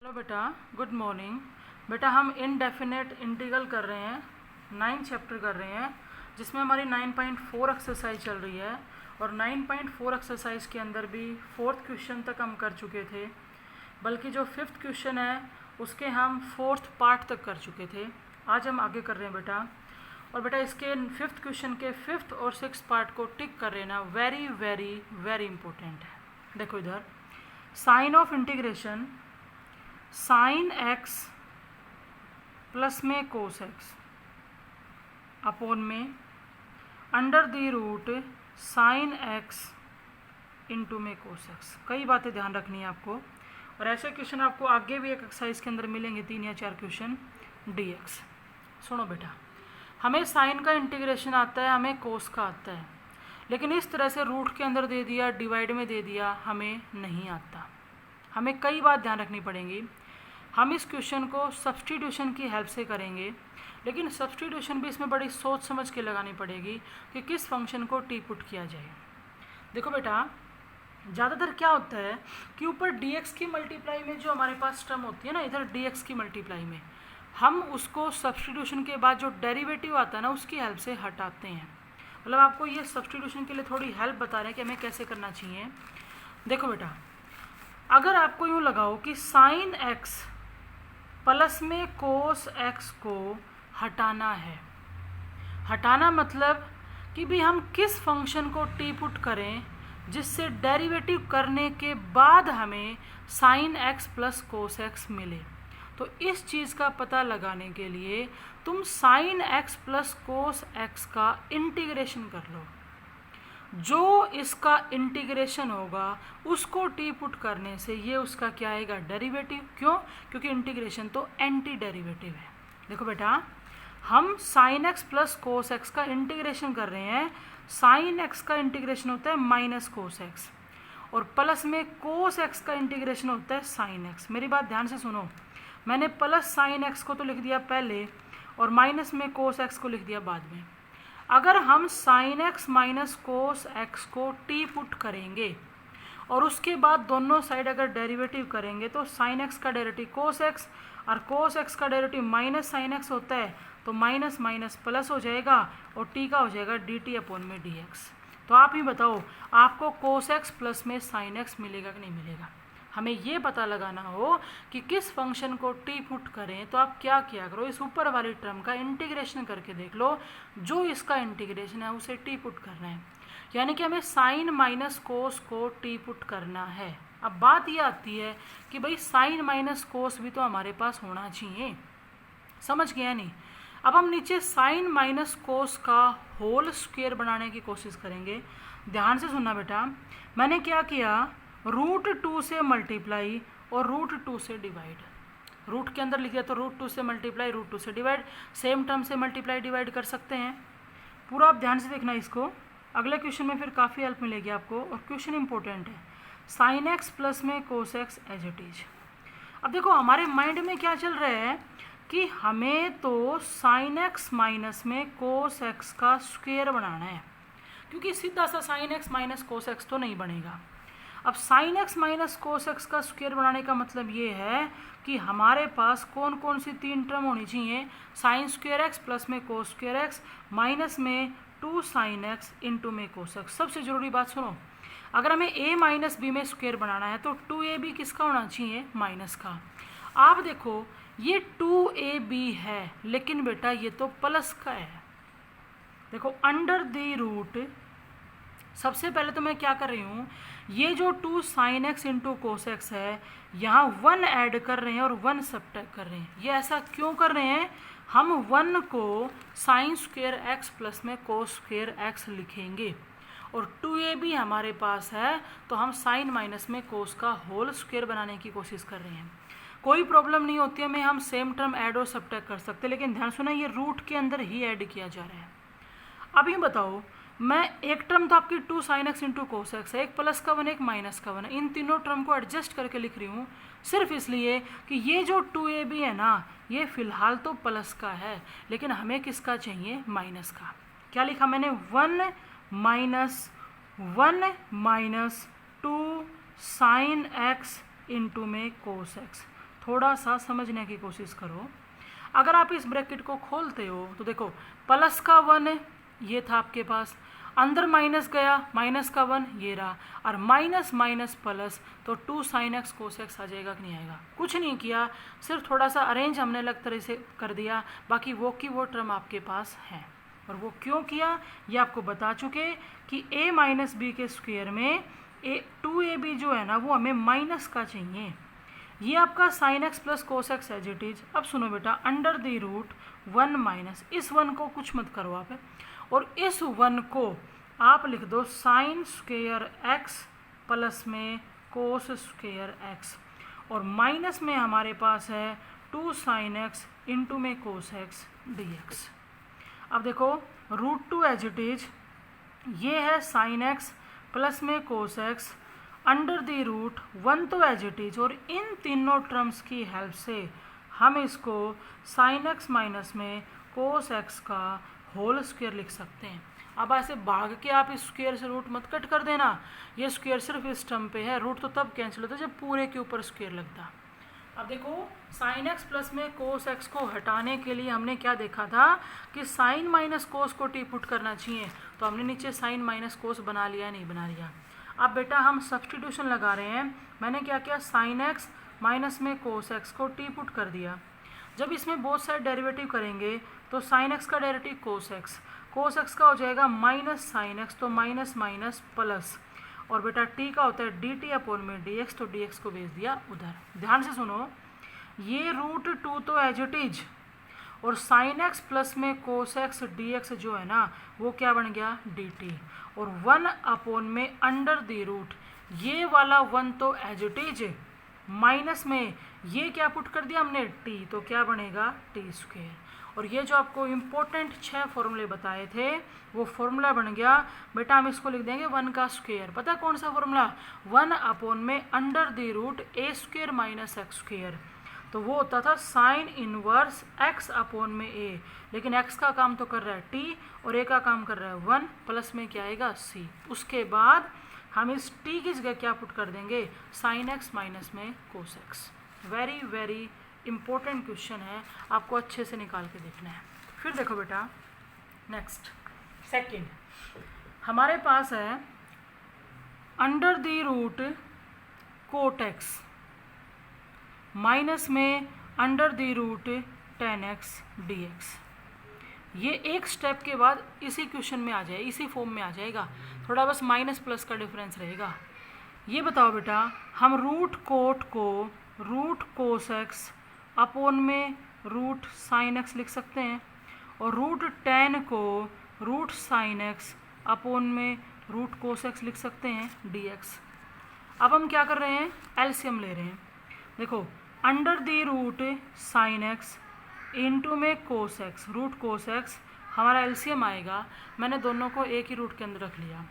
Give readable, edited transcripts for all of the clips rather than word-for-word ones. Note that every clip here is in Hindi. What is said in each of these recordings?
हेलो बेटा, गुड मॉर्निंग। बेटा हम इनडेफिनेट इंटीग्रल कर रहे हैं, 9 चैप्टर कर रहे हैं, जिसमें हमारी 9.4 एक्सरसाइज चल रही है। और 9.4 एक्सरसाइज के अंदर भी 4th क्वेश्चन तक हम कर चुके थे, बल्कि जो 5th क्वेश्चन है उसके हम 4th पार्ट तक कर चुके थे। आज हम आगे कर रहे हैं बेटा। और बेटा इसके 5th क्वेश्चन के 5th और 6th पार्ट को टिक कर लेना, वेरी वेरी वेरी इंपॉर्टेंट है। देखो इधर, sign of integration sin X plus में कोस एक्स अपॉन में under the root sine x into में कोस एक्स। कई बातें ध्यान रखनी है आपको, और ऐसे क्वेश्चन आपको आगे भी एक एक्सरसाइज के अंदर मिलेंगे, 3 या 4 क्वेश्चन dx। सुनो बेटा, हमें साइन का इंटीग्रेशन आता है, हमें कोस का आता है, लेकिन इस तरह से रूट के अंदर दे दिया, डिवाइड में दे दिया, हमें नहीं आता। हमें कई बात ध्यान रखनी पड़ेंगी। हम इस क्वेश्चन को सब्स्टिट्यूशन की हेल्प से करेंगे, लेकिन सब्स्टिट्यूशन भी इसमें बड़ी सोच समझ के लगानी पड़ेगी कि किस फंक्शन को टी पुट किया जाए। देखो बेटा, ज़्यादातर क्या होता है कि ऊपर dx की मल्टीप्लाई में जो हमारे पास टर्म होती है ना, इधर dx की मल्टीप्लाई में हम उसको सब्स्टिट्यूशन के बाद जो डेरिवेटिव आता है ना, उसकी हेल्प से हटाते हैं। मतलब आपको ये सब्स्टिट्यूशन के लिए थोड़ी हेल्प बता रहे हैं कि हमें कैसे करना चाहिए। देखो बेटा, अगर आपको यूँ लगाओ कि साइन एक्स प्लस में कोस एक्स को हटाना है, हटाना मतलब कि भी हम किस फंक्शन को टी पुट करें जिससे डेरिवेटिव करने के बाद हमें sign X plus cos x मिले। तो इस चीज़ का पता लगाने के लिए तुम sign X plus cos x का इंटीग्रेशन कर लो। जो इसका इंटीग्रेशन होगा उसको टी पुट करने से ये उसका क्या आएगा, डेरिवेटिव। क्यों? क्योंकि इंटीग्रेशन तो एंटी डेरिवेटिव है। देखो बेटा, हम sign X plus cos x का इंटीग्रेशन कर रहे हैं। साइन एक्स का इंटीग्रेशन होता है माइनस कोस एक्स, और प्लस में कोस एक्स का इंटीग्रेशन होता है साइन एक्स। मेरी बात ध्यान से सुनो, मैंने प्लस साइन एक्स को तो लिख दिया पहले, और माइनस में कोस एक्स को लिख दिया बाद में। अगर हम sine x minus cos x को टी पुट करेंगे और उसके बाद दोनों साइड अगर डेरिवेटिव करेंगे तो साइन एक्स का डेरिवेटिव कोस एक्स और कोस एक्स का डेरिवेटिव माइनस साइन एक्स होता है, तो माइनस माइनस प्लस हो जाएगा और टी का हो जाएगा डी टी अपॉन में डी एक्स। तो आप ही बताओ, आपको कोस एक्स प्लस में साइन एक्स मिलेगा कि नहीं मिलेगा। हमें ये पता लगाना हो कि किस फंक्शन को टी पुट करें, तो आप क्या किया करो, इस ऊपर वाली टर्म का इंटीग्रेशन करके देख लो। जो इसका इंटीग्रेशन है उसे टी पुट करना है, यानी कि हमें साइन माइनस कोस को टी पुट करना है। अब बात ये आती है कि भाई साइन माइनस कोस भी तो हमारे पास होना चाहिए, समझ गया नहीं। अब हम नीचे साइन माइनस कोस का होल स्क्वायर बनाने की कोशिश करेंगे। ध्यान से सुनना बेटा, मैंने क्या किया, √2 से मल्टीप्लाई और √2 से डिवाइड। रूट के अंदर लिख दिया तो √2 से मल्टीप्लाई, √2 से डिवाइड। सेम टर्म से मल्टीप्लाई डिवाइड कर सकते हैं। पूरा आप ध्यान से देखना इसको, अगले क्वेश्चन में फिर काफ़ी हेल्प मिलेगी आपको, और क्वेश्चन इंपॉर्टेंट है। साइन एक्स प्लस में cos X as it is. अब देखो हमारे माइंड में क्या चल रहा है कि हमें तो साइन एक्स माइनस में कोस एक्स का स्क्वायर बनाना है, क्योंकि सीधा सा sine x minus cos x तो नहीं बनेगा। अब sine x minus cos x का स्क्वायर बनाने का मतलब ये है कि हमारे पास कौन कौन सी 3 टर्म होनी चाहिए, साइन स्क्वायर एक्स प्लस में कोस स्क्वायर एक्स माइनस में 2 साइन एक्स इंटू में कोस एक्स। सबसे ज़रूरी बात सुनो, अगर हमें a माइनस बी में स्क्वायर बनाना है तो 2ab किसका होना चाहिए, माइनस का। आप देखो ये 2ab है, लेकिन बेटा ये तो प्लस का है। देखो अंडर द रूट, सबसे पहले तो मैं क्या कर रही हूँ, ये जो 2 sine x into cos x है, यहाँ 1 ऐड कर रहे हैं और 1 सब्ट्रैक्ट कर रहे हैं। ये ऐसा क्यों कर रहे हैं, हम 1 को साइन स्क्वायर एक्स प्लस में कोस स्क्वायर एक्स लिखेंगे, और 2ab हमारे पास है, तो हम साइन माइनस में कोस का होल स्क्वायर बनाने की कोशिश कर रहे हैं। कोई प्रॉब्लम नहीं होती है, में हम सेम टर्म ऐड और सब्ट्रैक्ट कर सकते हैं, लेकिन ध्यान सुना, ये रूट के अंदर ही ऐड किया जा रहा है। अब ये बताओ, मैं एक टर्म तो आपकी 2 sine x into cos x है, एक प्लस का 1 एक माइनस का 1, इन तीनों टर्म को एडजस्ट करके लिख रही हूँ, सिर्फ इसलिए कि ये जो 2ab है ना, ये फिलहाल तो प्लस का है, लेकिन हमें किसका चाहिए, माइनस का। क्या लिखा मैंने, 1 माइनस 2 साइन एक्स इंटू में कोस एक्स। थोड़ा सा समझने की कोशिश करो। अगर आप इस ब्रैकेट को खोलते हो तो देखो प्लस का 1 है, ये था आपके पास, अंदर माइनस गया, माइनस का 1 ये रहा, और माइनस माइनस प्लस, तो 2 sin x cos x आ जाएगा कि नहीं आएगा। कुछ नहीं किया, सिर्फ थोड़ा सा अरेंज हमने अलग तरह से कर दिया, बाकी वो की वो टर्म आपके पास है। और वो क्यों किया ये आपको बता चुके कि a माइनस बी के स्क्वायर में 2ab जो है ना वो हमें माइनस का चाहिए। ये आपका sin x plus cos X as it is. अब सुनो बेटा, अंडर द रूट 1 माइनस, इस 1 को कुछ मत करो आप, और इस 1 को आप लिख दो साइन स्क्वेयर x प्लस में कोस स्क्वेयर x, और माइनस में हमारे पास है 2 sin x इंटू में कोस x dx। अब देखो रूट 2 एज इट इज, ये है sin x प्लस में कोस x अंडर द रूट 1 तो एज इट इज, और इन तीनों टर्म्स की हेल्प से हम इसको sin x माइनस में कोस x का होल स्क्वायर लिख सकते हैं। अब ऐसे भाग के आप इस स्क्वायर से रूट मत कट कर देना, ये स्क्वायर सिर्फ इस टर्म पे है, रूट तो तब कैंसिल होता है जब पूरे के ऊपर स्क्वायर लगता। अब देखो sin x प्लस में कोस x को हटाने के लिए हमने क्या देखा था कि साइन माइनस कोस को टी पुट करना चाहिए, तो हमने नीचे साइन माइनस कोस बना लिया, नहीं बना लिया। अब बेटा हम सब्स्टिट्यूशन लगा रहे हैं, मैंने क्या किया sin x माइनस में कोस x को टी पुट कर दिया। जब इसमें बोथ साइड डेरिवेटिव करेंगे तो sin x का डेरिवेटिव कोस x का हो जाएगा माइनस sin x, तो माइनस माइनस प्लस, और बेटा t का होता है dt अपॉन में dx, तो dx को भेज दिया उधर। ध्यान से सुनो, ये रूट 2 तो एज इट इज, और sin x प्लस में कोस x dx जो है ना वो क्या बन गया dt, और 1 अपॉन में अंडर द रूट, ये वाला 1 तो एज इट इज, माइनस में ये क्या पुट कर दिया हमने t, तो क्या बनेगा t स्क्वायर। और ये जो आपको इम्पोर्टेंट 6 फॉर्मूले बताए थे वो फॉर्मूला बन गया बेटा, हम इसको लिख देंगे 1 का स्क्वायर। पता है कौन सा फॉर्मूला, 1 अपॉन में under the root a square minus x square, तो वो होता था साइन इनवर्स x अपॉन में a, लेकिन x का काम तो कर रहा है t और a का काम कर रहा है 1, प्लस में क्या आएगा c। उसके बाद हम इस t की जगह क्या पुट कर देंगे साइन x माइनस में कोस x। Very very important question है, आपको अच्छे से निकाल के देखना है। फिर देखो बेटा नेक्स्ट सेकंड, हमारे पास है under the root cot x minus में under the root tan x dx। ये एक स्टेप के बाद इसी क्वेश्चन में आ जाए, इसी फॉर्म में आ जाएगा, थोड़ा बस माइनस प्लस का डिफरेंस रहेगा। ये बताओ बेटा, हम रूट कोट को रूट कोस एक्स अपॉन में रूट साइन एक्स लिख सकते हैं, और रूट टेन को रूट साइन एक्स अपॉन में रूट कोस एक्स लिख सकते हैं dx। अब हम क्या कर रहे हैं, एलसीएम ले रहे हैं। देखो under the root sine x into में cos x, root cos x हमारा एलसीएम आएगा, मैंने दोनों को एक ही रूट के अंदर रख लिया।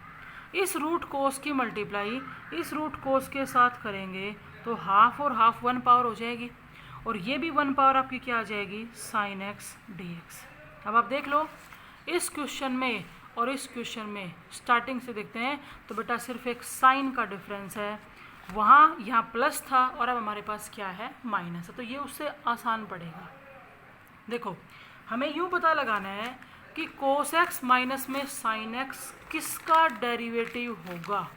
इस रूट कोस की मल्टीप्लाई इस रूट कोस के साथ करेंगे तो हाफ और हाफ 1 पावर हो जाएगी, और ये भी 1 पावर आपकी क्या आ जाएगी साइन एक्स dx। अब आप देख लो इस क्वेश्चन में और इस क्वेश्चन में स्टार्टिंग से देखते हैं तो बेटा सिर्फ एक साइन का डिफरेंस है, वहाँ यहाँ प्लस था और अब हमारे पास क्या है माइनस है, तो ये उससे आसान पड़ेगा। देखो हमें यूँ पता लगाना है कि कोस एक्स माइनस में साइन एक्स किसका डेरिवेटिव होगा,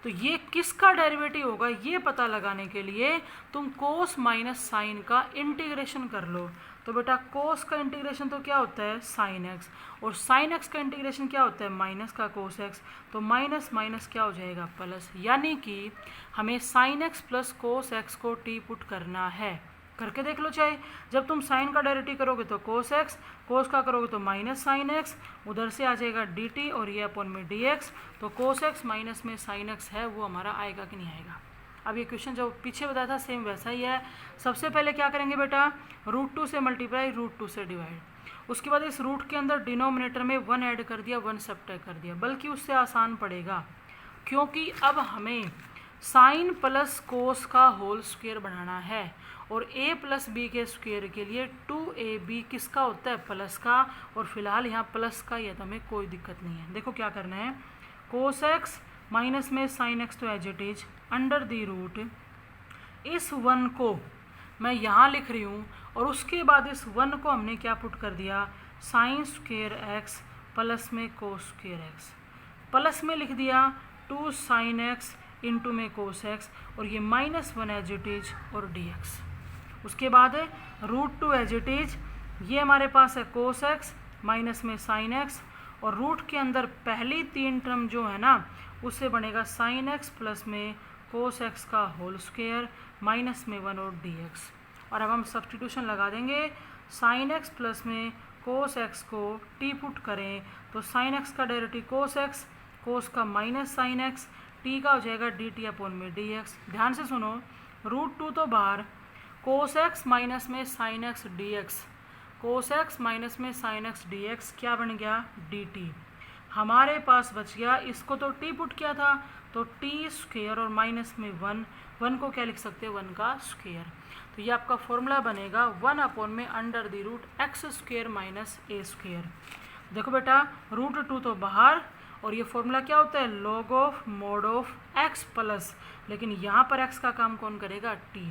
तो ये किसका डेरिवेटिव होगा ये पता लगाने के लिए तुम कोस माइनस साइन का इंटीग्रेशन कर लो। तो बेटा कोस का इंटीग्रेशन तो क्या होता है साइन एक्स, और साइन एक्स का इंटीग्रेशन क्या होता है माइनस का कोस एक्स, तो माइनस माइनस क्या हो जाएगा प्लस, यानी कि हमें sign X plus cos x को टी पुट करना है। करके देख लो, चाहे जब तुम साइन का डेरिवेटिव करोगे तो कोस एक्स, कोस का करोगे तो माइनस साइन एक्स, उधर से आ जाएगा dt और ये अपॉन में dx, तो कोस एक्स माइनस में साइन एक्स है वो हमारा आएगा कि नहीं आएगा। अब ये क्वेश्चन जो पीछे बताया था सेम वैसा ही है। सबसे पहले क्या करेंगे बेटा, रूट 2 से मल्टीप्लाई रूट 2 से डिवाइड, उसके बाद इस रूट के अंदर डिनोमिनेटर में 1 ऐड कर दिया 1 सब्ट्रैक्ट कर दिया, बल्कि उससे आसान पड़ेगा क्योंकि अब हमें साइन प्लस कोस का होल स्क्वायर बनाना है, और a प्लस बी के स्क्वायर के लिए 2ab किसका होता है प्लस का, और फिलहाल यहाँ प्लस का ही है तो हमें कोई दिक्कत नहीं है। देखो क्या करना है, कोस एक्स माइनस में साइन एक्स तो as it is under the root इस 1 को मैं यहाँ लिख रही हूँ, और उसके बाद इस 1 को हमने क्या पुट कर दिया, साइन स्क्वेयर एक्स प्लस में कोस स्क्वेयर एक्स, प्लस में लिख दिया 2 साइन एक्स इंटू में कोस एक्स, और ये -1 एज इट इज और dx। उसके बाद है √2 एज इट इज, ये हमारे पास है कोस एक्स माइनस में साइन एक्स, और रूट के अंदर पहली 3 टर्म जो है ना उससे बनेगा साइन एक्स प्लस में कोस एक्स का होल स्क्वेयर माइनस में 1 और dx। और अब हम सब्स्टिट्यूशन लगा देंगे, साइन एक्स प्लस में कोस एक्स को t पुट करें तो साइन एक्स का डेरिवेटिव कोस एक्स, कोस का माइनस साइन एक्स, t का हो जाएगा dt अपॉन में dx। ध्यान से सुनो, √2 तो बाहर, कोस एक्स माइनस में साइन एक्स dx, कोस एक्स माइनस में साइन एक्स dx क्या बन गया, dt। हमारे पास बच गया, इसको तो t पुट किया था तो t स्क्वेयर और माइनस में 1 को क्या लिख सकते हैं, 1 का स्क्वेयर। तो ये आपका फॉर्मूला बनेगा 1 अपॉन में under the root X square minus A square. देखो बेटा, √2 तो बाहर, और ये फॉर्मूला क्या होता है, log of mode of x plus, लेकिन यहाँ पर एक्स का काम कौन करेगा, t,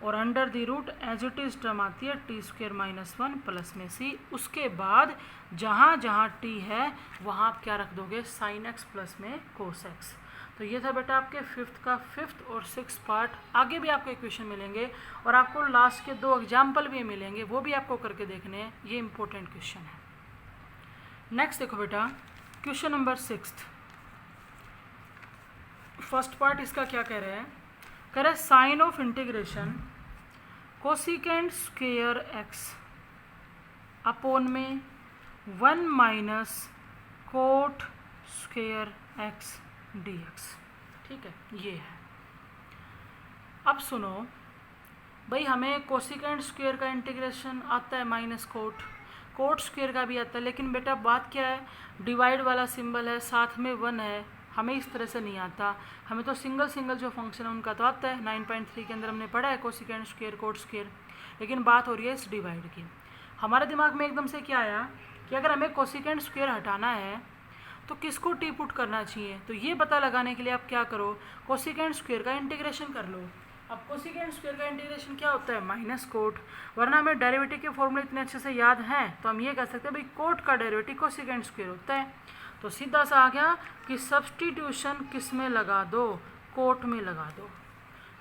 और under the root as it is term आती है टी स्क्वेयर माइनस 1 प्लस में c। उसके बाद जहाँ जहाँ t है वहाँ आप क्या रख दोगे, साइन एक्स प्लस में कोस एक्स। तो ये था बेटा आपके 5th और 6th पार्ट। आगे भी आपको इक्वेशन मिलेंगे और आपको लास्ट के 2 एग्जाम्पल भी मिलेंगे, वो भी आपको करके देखने हैं, ये इंपॉर्टेंट क्वेश्चन है। नेक्स्ट देखो बेटा, question number 6th। First part इसका क्या कह रहे हैं, कह रहे sign of integration cosecant square X upon में 1 minus cot square X dx। ठीक है, ये है। अब सुनो भाई, हमें कोसिकेंट स्क्वेयर का इंटीग्रेशन आता है माइनस कोट स्क्वेयर का भी आता है, लेकिन बेटा बात क्या है, डिवाइड वाला सिंबल है, साथ में 1 है, हमें इस तरह से नहीं आता। हमें तो सिंगल जो फंक्शन है उनका तो आता है, 9.3 के अंदर हमने पढ़ा है कोसिकेंट स्क्वेयर कोट स्क्वेयर, लेकिन बात हो रही है इस डिवाइड की। हमारे दिमाग में एकदम से क्या आया कि अगर हमें कोसिकेंट स्क्वेयर हटाना है तो किसको टी पुट करना चाहिए, तो ये पता लगाने के लिए आप क्या करो, कोसिकेंट स्क्वेयर का इंटीग्रेशन कर लो। अब कोसिकेंट स्क्वेयर का इंटीग्रेशन क्या होता है, माइनस कोट, वरना हमें डेरिवेटिव के फॉर्मूले इतने अच्छे से याद हैं तो हम ये कह सकते हैं भाई कोट का डेरिवेटिव कोसिकेंट स्क्वेयर होता है। तो सीधा सा आ गया कि सब्स्टिट्यूशन किस में लगा दो, कोट में लगा दो।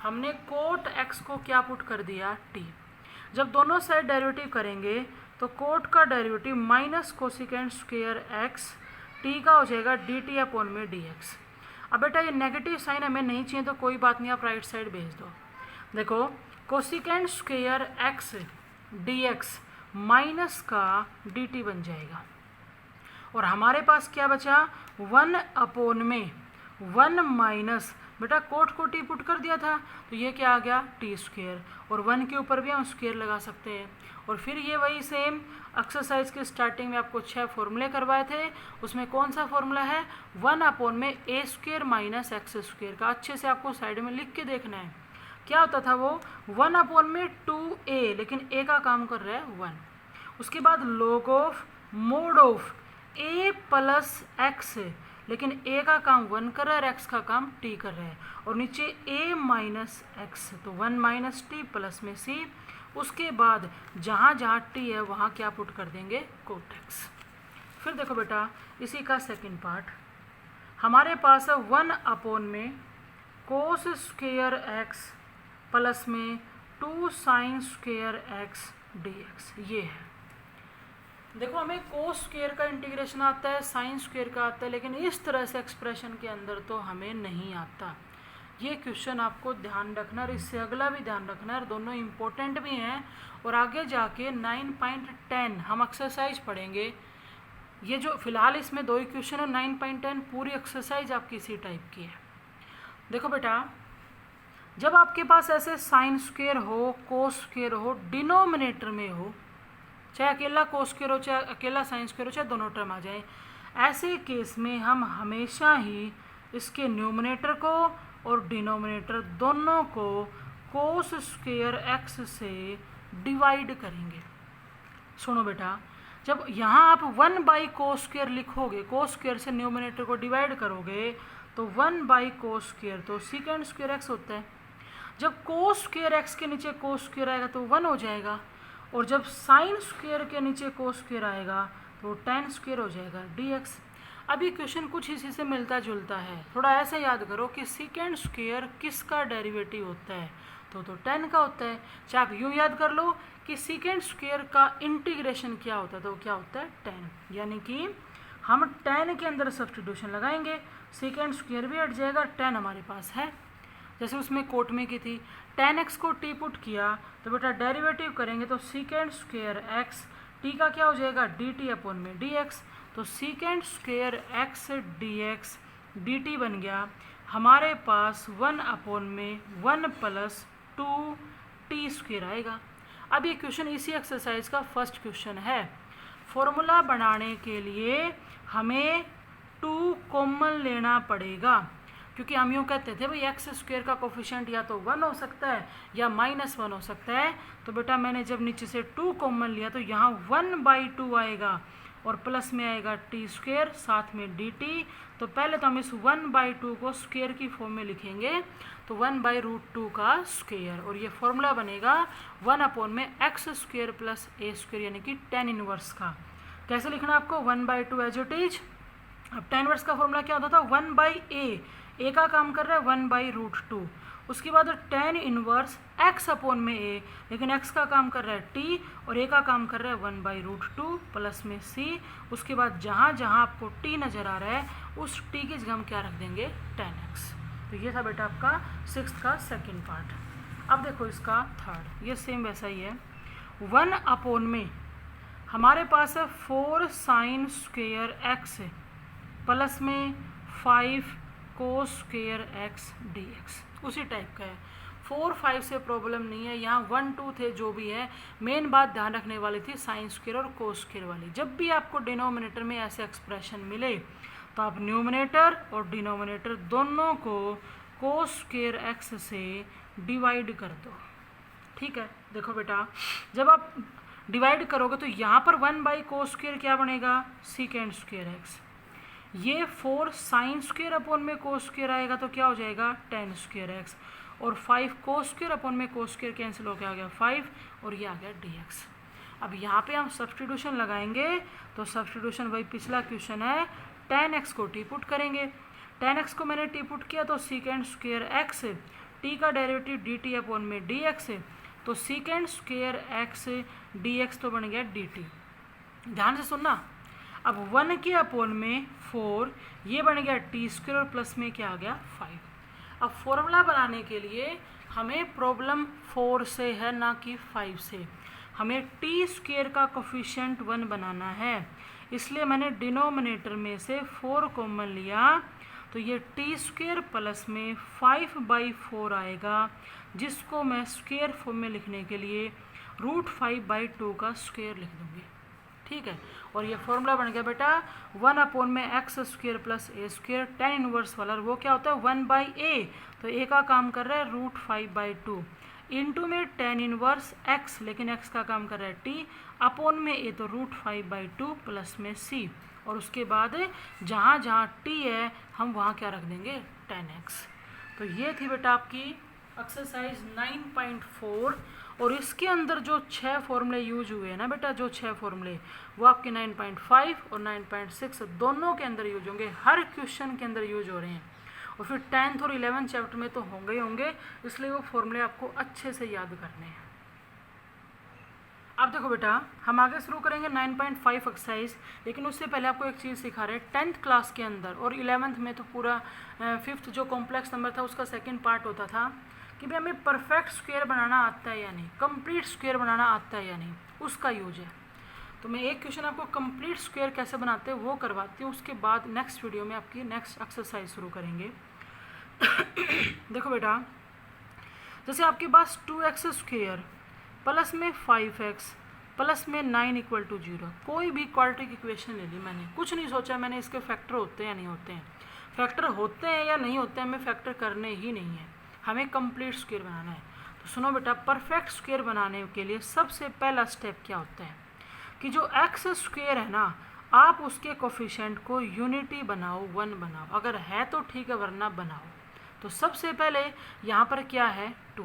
हमने कोट एक्स को क्या पुट कर दिया, टी। जब दोनों साइड डेरिवेटिव करेंगे तो कोट का derivative minus cosecant square x, T का हो जाएगा डी टी अपॉन में डी एक्स। अब बेटा ये नेगेटिव साइन हमें नहीं चाहिए तो कोई बात नहीं, आप राइट साइड भेज दो। देखो cosecant square x D x minus का डी टी बन जाएगा, और हमारे पास क्या बचा, 1 अपॉन में 1 माइनस, बेटा कोट को टी पुट कर दिया था तो ये क्या आ गया, टी स्क्वेयर, और 1 के ऊपर भी हम स्क्वेयर लगा सकते हैं। और फिर ये वही सेम एक्सरसाइज के स्टार्टिंग में आपको 6 फॉर्मूले करवाए थे, उसमें कौन सा फॉर्मूला है, 1 अपॉन में ए स्क्वेयर माइनस एक्स स्क्वेयर का। अच्छे से आपको साइड में लिख के देखना है क्या होता था वो, 1 अपॉन में 2a, लेकिन a का काम कर रहा है 1। उसके बाद log of mode of a plus x, लेकिन a का काम 1 कर रहा है और x का काम t कर रहा है, और नीचे a माइनस एक्स, तो 1 माइनस टी प्लस में c। उसके बाद जहाँ जहाँ t है वहाँ क्या पुट कर देंगे, कोट एक्स। फिर देखो बेटा इसी का सेकंड पार्ट, हमारे पास है 1 अपॉन में कोस स्क्वेयर एक्स प्लस में 2 साइन स्क्वेयर एक्स dx। ये है, देखो हमें कोस स्क्वेयर का इंटीग्रेशन आता है, साइन स्क्वेयर का आता है, लेकिन इस तरह से एक्सप्रेशन के अंदर तो हमें नहीं आता। ये क्वेश्चन आपको ध्यान रखना और इससे अगला भी ध्यान रखना है, दोनों इम्पोर्टेंट भी हैं। और आगे जाके 9.10 हम एक्सरसाइज पढ़ेंगे। ये जो फिलहाल इसमें 2 ही क्वेश्चन है, 9.10 पूरी एक्सरसाइज आपकी इसी टाइप की है। देखो बेटा, जब आपके पास ऐसे साइन स्क्वेयर हो, कोस स्क्वेयर हो, डिनोमिनेटर में हो, चाहे अकेला कोस स्क्वेयर हो चाहे अकेला साइन स्क्वेयर हो, चाहे दोनों टर्म आ जाए, ऐसे केस में हम हमेशा ही इसके न्यूमरेटर को और डिनोमिनेटर दोनों को कोस स्क्वेयर एक्स से डिवाइड करेंगे। सुनो बेटा, जब यहाँ आप 1 बाई कोस स्क्वेयर लिखोगे, कोस स्क्वेयर से न्यूमरेटर को डिवाइड करोगे तो 1 बाई कोस स्क्वेयर तो सीकेंड स्क्वेयर एक्स होता है। जब कोस स्क्वायर एक्स के नीचे कोस स्क्वायर आएगा तो 1 हो जाएगा, और जब साइन स्क्वायर के नीचे कोस स्क्वायर आएगा तो tan स्क्वायर हो जाएगा dx। अब ये क्वेश्चन कुछ इसी से मिलता जुलता है, थोड़ा ऐसे याद करो कि सेकेंड स्क्वायर किसका डेरिवेटिव होता है, तो tan का होता है। चाहे आप यूँ याद कर लो कि सेकेंड स्क्वायर का इंटीग्रेशन क्या होता है, तो क्या होता है tan, यानी कि हम tan के अंदर सब्स्टिट्यूशन लगाएंगे, सेकेंड स्क्वायर भी हट जाएगा, tan हमारे पास है। जैसे उसमें कोट में की थी tan x को t पुट किया तो बेटा डेरिवेटिव करेंगे तो सेकेंड स्क्वायर x t का क्या हो जाएगा dt अपॉन में dx, तो second square x dx dt बन गया हमारे पास 1 अपॉन में 1 प्लस 2 t स्क्वायर आएगा। अब ये क्वेश्चन इसी एक्सरसाइज का फर्स्ट क्वेश्चन है। फॉर्मूला बनाने के लिए हमें 2 कॉमन लेना पड़ेगा, क्योंकि हम यूँ कहते थे भाई एक्स स्क्वायर का कोफिशिएंट या तो 1 हो सकता है या -1 हो सकता है। तो बेटा मैंने जब नीचे से 2 कॉमन लिया तो यहाँ 1/2 आएगा और प्लस में आएगा टी स्क्वायर साथ में डी टी। तो पहले तो हम इस 1/2 को स्क्वायर की फॉर्म में लिखेंगे, तो 1/√2 का स्क्वायर, और ये फॉर्मूला बनेगा 1 अपॉन में एक्स स्क्वायर प्लस ए स्क्वायर यानी कि tan इनवर्स का। कैसे लिखना आपको 1/2 एज इट इज। अब tan इनवर्स का फॉर्मूला क्या होता था 1/a, ए का काम कर रहा है 1/√2, उसके बाद tan इनवर्स x अपॉन में a, लेकिन x का काम कर रहा है t और a का काम कर रहा है 1/√2 प्लस में c। उसके बाद जहाँ जहाँ आपको t नज़र आ रहा है उस t की जगह हम क्या रख देंगे tan x। तो ये था बेटा आपका 6th का सेकंड पार्ट। अब देखो इसका थर्ड, ये सेम वैसा ही है। 1 अपॉन में हमारे पास है 4 साइन स्क्वायर x प्लस में 5 कोस स्क्वायर एक्स dx, उसी टाइप का है। 4, 5 से प्रॉब्लम नहीं है, यहाँ 1, 2 थे जो भी है। मेन बात ध्यान रखने वाली थी साइन स्क्वायर और कोस स्क्वायर वाली। जब भी आपको डिनोमिनेटर में ऐसे एक्सप्रेशन मिले तो आप न्यूमरेटर और डिनोमिनेटर दोनों को कोस स्क्वायर एक्स से डिवाइड कर दो, ठीक है। देखो बेटा जब आप डिवाइड करोगे तो यहाँ पर 1/कोस स्क्वायर क्या बनेगा सेकेंड स्क्वायर एक्स, ये 4 साइन स्क्वायर अपॉन में कोस स्क्वायर आएगा तो क्या हो जाएगा tan स्क्वायर एक्स, और 5 कोस स्क्वायर अपॉन में कोस स्क्वायर कैंसिल हो गया, आ गया 5 और ये आ गया dx। अब यहाँ पे हम सब्स्टिट्यूशन लगाएंगे तो सब्स्टिट्यूशन वही पिछला क्वेश्चन है, tan x को t पुट करेंगे। tan x को मैंने t पुट किया तो सेकेंड स्क्वायर x, t का डेरिवेटिव dt अपॉन में dx, तो सेकेंड स्क्वायर x dx तो बन गया dt। ध्यान से सुनना, अब 1 के अपॉन में 4 ये बन गया टी स्क्वायर और प्लस में क्या आ गया 5। अब फॉर्मूला बनाने के लिए हमें प्रॉब्लम 4 से है ना कि 5 से। हमें टी स्क्वायर का कोफिशिएंट 1 बनाना है, इसलिए मैंने डिनोमिनेटर में से 4 कॉमन लिया तो ये टी स्क्वायर प्लस में 5/4 आएगा, जिसको मैं स्क्वायर फॉर्म में लिखने के लिए √5/2 का स्क्वायर लिख दूँगी, ठीक है। और ये फॉर्मूला बन गया बेटा 1 अपॉन में एक्स स्क्वायर प्लस ए स्क्वायर, tan इनवर्स वाला वो क्या होता है 1/a, तो a का काम कर रहा है √5/2 इंटू में tan इनवर्स x, लेकिन x का काम कर रहा है t अपॉन में a, तो √5/2 प्लस में c, और उसके बाद जहाँ जहाँ t है हम वहाँ क्या रख देंगे tan x। तो ये थी बेटा आपकी एक्सरसाइज 9.4, और इसके अंदर जो 6 फॉर्मूले यूज हुए हैं ना बेटा, जो 6 फॉर्मूले वो आपके 9.5 और 9.6 दोनों के अंदर यूज होंगे, हर क्वेश्चन के अंदर यूज हो रहे हैं। और फिर 10th और 11th चैप्टर में तो होंगे ही होंगे, इसलिए वो फॉर्मूले आपको अच्छे से याद करने हैं। अब देखो बेटा हम आगे शुरू करेंगे 9.5 एक्सरसाइज, लेकिन उससे पहले आपको एक चीज़ सिखा रहे हैं। 10th क्लास के अंदर और 11th में तो पूरा 5th जो कॉम्प्लेक्स नंबर था उसका सेकेंड पार्ट होता था कि भाई हमें परफेक्ट स्क्वायर बनाना आता है या नहीं, कंप्लीट स्क्वायर बनाना आता है या नहीं, उसका यूज है। तो मैं एक क्वेश्चन आपको कंप्लीट स्क्वायर कैसे बनाते हैं वो करवाती हूँ, उसके बाद नेक्स्ट वीडियो में आपकी नेक्स्ट एक्सरसाइज शुरू करेंगे। देखो बेटा जैसे आपके पास 2x स्क्वायर प्लस में 5x प्लस में 9 = 0, कोई भी क्वाड्रेटिक इक्वेशन ले ली, मैंने कुछ नहीं सोचा मैंने इसके फैक्टर होते हैं या नहीं होते हैं, फैक्टर होते हैं या नहीं होते हैं हमें फैक्टर करने ही नहीं है, हमें कंप्लीट स्क्वायर बनाना है। तो सुनो बेटा परफेक्ट स्क्वायर बनाने के लिए सबसे पहला स्टेप क्या होता है कि जो एक्स स्क्वायर है ना आप उसके कोफिशिएंट को यूनिटी बनाओ, 1 बनाओ, अगर है तो ठीक है वरना बनाओ। तो सबसे पहले यहाँ पर क्या है 2,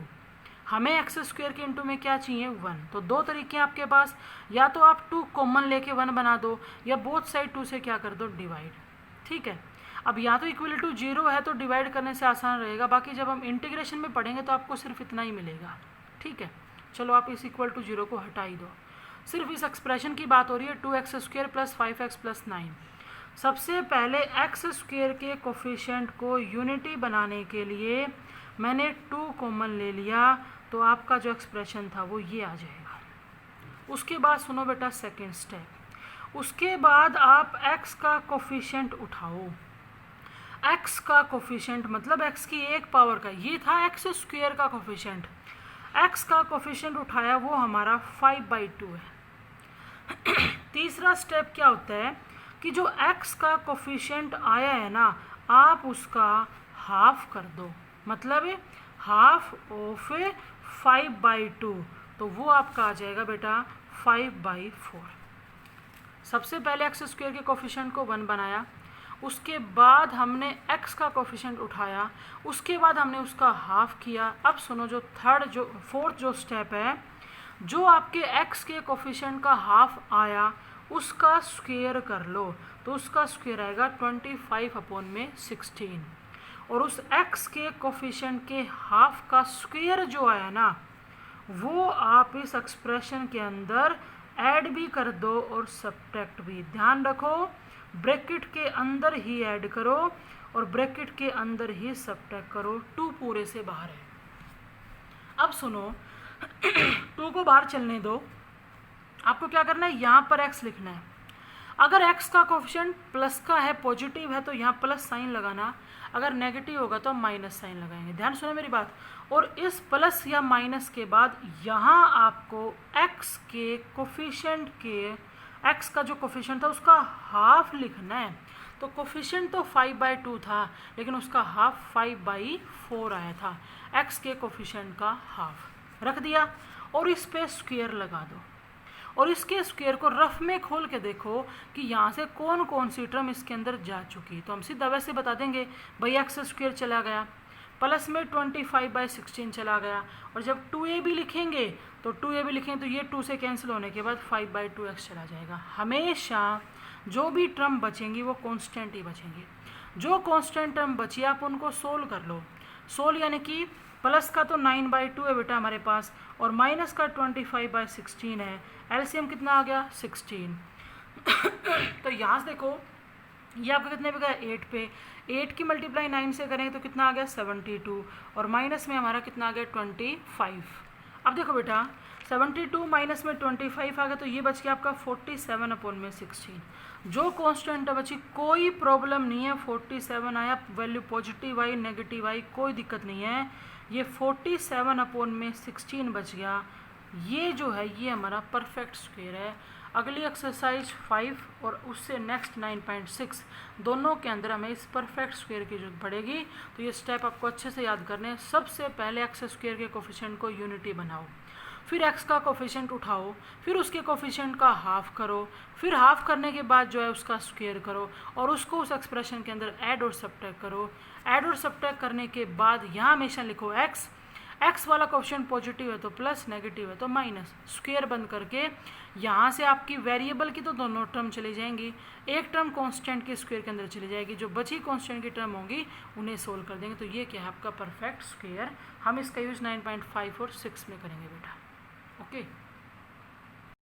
हमें एक्स स्क्वायर के इंटू में क्या चाहिए 1। तो दो तरीके हैं आपके पास, या तो आप 2 कॉमन लेके 1 बना दो, या बोथ साइड 2 से क्या कर दो डिवाइड। ठीक है, अब या तो इक्वल टू 0 है तो डिवाइड करने से आसान रहेगा, बाकी जब हम इंटीग्रेशन में पढ़ेंगे तो आपको सिर्फ इतना ही मिलेगा। ठीक है, चलो आप इस इक्वल टू 0 को हटा ही दो, सिर्फ इस एक्सप्रेशन की बात हो रही है 2x² + 5x + 9। सबसे पहले एक्स स्क्वायर के कोफिशिएंट को यूनिटी बनाने के लिए मैंने 2 कॉमन ले लिया, तो आपका जो एक्सप्रेशन था वो ये आ जाएगा। उसके बाद सुनो बेटा सेकंड स्टेप, उसके बाद आप x का कोफिशिएंट उठाओ। x का कोफिशिएंट मतलब x की एक पावर का, ये था x² का कोफिशिएंट, x का कोफिशिएंट उठाया वो हमारा 5/2 है। तीसरा स्टेप क्या होता है कि जो x का कोफिशिएंट आया है ना, आप उसका हाफ कर दो, मतलब हाफ ऑफ 5/2, तो वो आपका आ जाएगा बेटा 5/4। सबसे पहले एक्स² के कोफिशिएंट को 1 बनाया, उसके बाद हमने x का कोफिशिएंट उठाया, उसके बाद हमने उसका हाफ किया। अब सुनो, जो फोर्थ जो स्टेप है, जो आपके x के कोफिशिएंट का हाफ आया उसका स्क्वायर कर लो, तो उसका स्क्वायर आएगा 25/16, और उस x के कोफिशिएंट के हाफ का स्क्वायर जो आया ना, वो आप इस एक्सप्रेशन के अंदर ऐड भी कर दो और सब्ट्रैक्ट भी। ध्यान रखो, ब्रैकेट के अंदर ही ऐड करो और ब्रैकेट के अंदर ही सब्ट्रैक्ट करो, 2 पूरे से बाहर है। अब सुनो, 2 को बाहर चलने दो, आपको क्या करना है, यहाँ पर x लिखना है। अगर x का कोफिशिएंट प्लस का है, पॉजिटिव है, तो यहाँ प्लस साइन लगाना, अगर नेगेटिव होगा तो माइनस साइन लगाएंगे। ध्यान सुनो मेरी बात, और इस प्लस या माइनस के बाद यहाँ आपको x के कोफिशिएंट के, x का जो कोफिशिएंट था उसका हाफ लिखना है। तो कोफिशिएंट तो 5/2 था, लेकिन उसका हाफ 5/4 आया था, x के कोफिशिएंट का हाफ रख दिया, और इस पे स्क्वायर लगा दो, और इसके स्क्वायर को रफ में खोल के देखो कि यहाँ से कौन कौन सी टर्म इसके अंदर जा चुकी। तो हम सीधा वैसे बता देंगे, भाई x² चला गया, प्लस में 25/16 चला गया, और जब 2a भी लिखेंगे तो 2a भी लिखेंगे तो ये 2 से कैंसिल होने के बाद 5/2x चला जाएगा। हमेशा जो भी टर्म बचेंगी वो कांस्टेंट ही बचेंगी। जो कांस्टेंट टर्म बची आप उनको सोल्व कर लो। सोल्व यानी कि प्लस का तो 9/2 है बेटा हमारे पास, और माइनस का 25/16 है, एलसीएम कितना आ गया 16। तो यहाँ से देखो, ये आपका कितने पे गया 8 पे, 8 की मल्टीप्लाई 9 से करें तो कितना आ गया 72, और माइनस में हमारा कितना आ गया 25। अब देखो बेटा, 72 माइनस में 25 आ गया, तो ये बच गया आपका 47/16। जो कांस्टेंट बची कोई प्रॉब्लम नहीं है, 47 आया, वैल्यू पॉजिटिव आई नेगेटिव आई, कोई दिक्कत नहीं है, ये 47/16 बच गया। ये जो है ये हमारा परफेक्ट स्क्वायर है। अगली एक्सरसाइज 5 और उससे नेक्स्ट 9.6 दोनों के अंदर हमें इस परफेक्ट स्क्वायर की जरूरत पड़ेगी। तो ये स्टेप आपको अच्छे से याद करने हैं। सबसे पहले x² के कोफिशिएंट को यूनिटी बनाओ, फिर x का कोफिशिएंट उठाओ, फिर उसके कोफिशिएंट का हाफ करो, फिर हाफ करने के बाद जो है उसका स्क्वायर करो, और उसको उस एक्सप्रेशन के अंदर ऐड और सब्ट्रैक्ट करो। ऐड और सब्ट्रैक्ट करने के बाद यहाँ हमेशा लिखो x वाला कोफिशिएंट पॉजिटिव है तो प्लस, नेगेटिव है तो माइनस, स्क्वायर बंद करके यहाँ से आपकी वेरिएबल की तो दोनों टर्म चली जाएंगी, एक टर्म कांस्टेंट के स्क्वायर के अंदर चली जाएगी, जो बची कांस्टेंट की टर्म होंगी उन्हें सोल्व कर देंगे। तो ये क्या है आपका परफेक्ट स्क्वायर। हम इसका यूज 9.5 और 6 में करेंगे बेटा। ओके।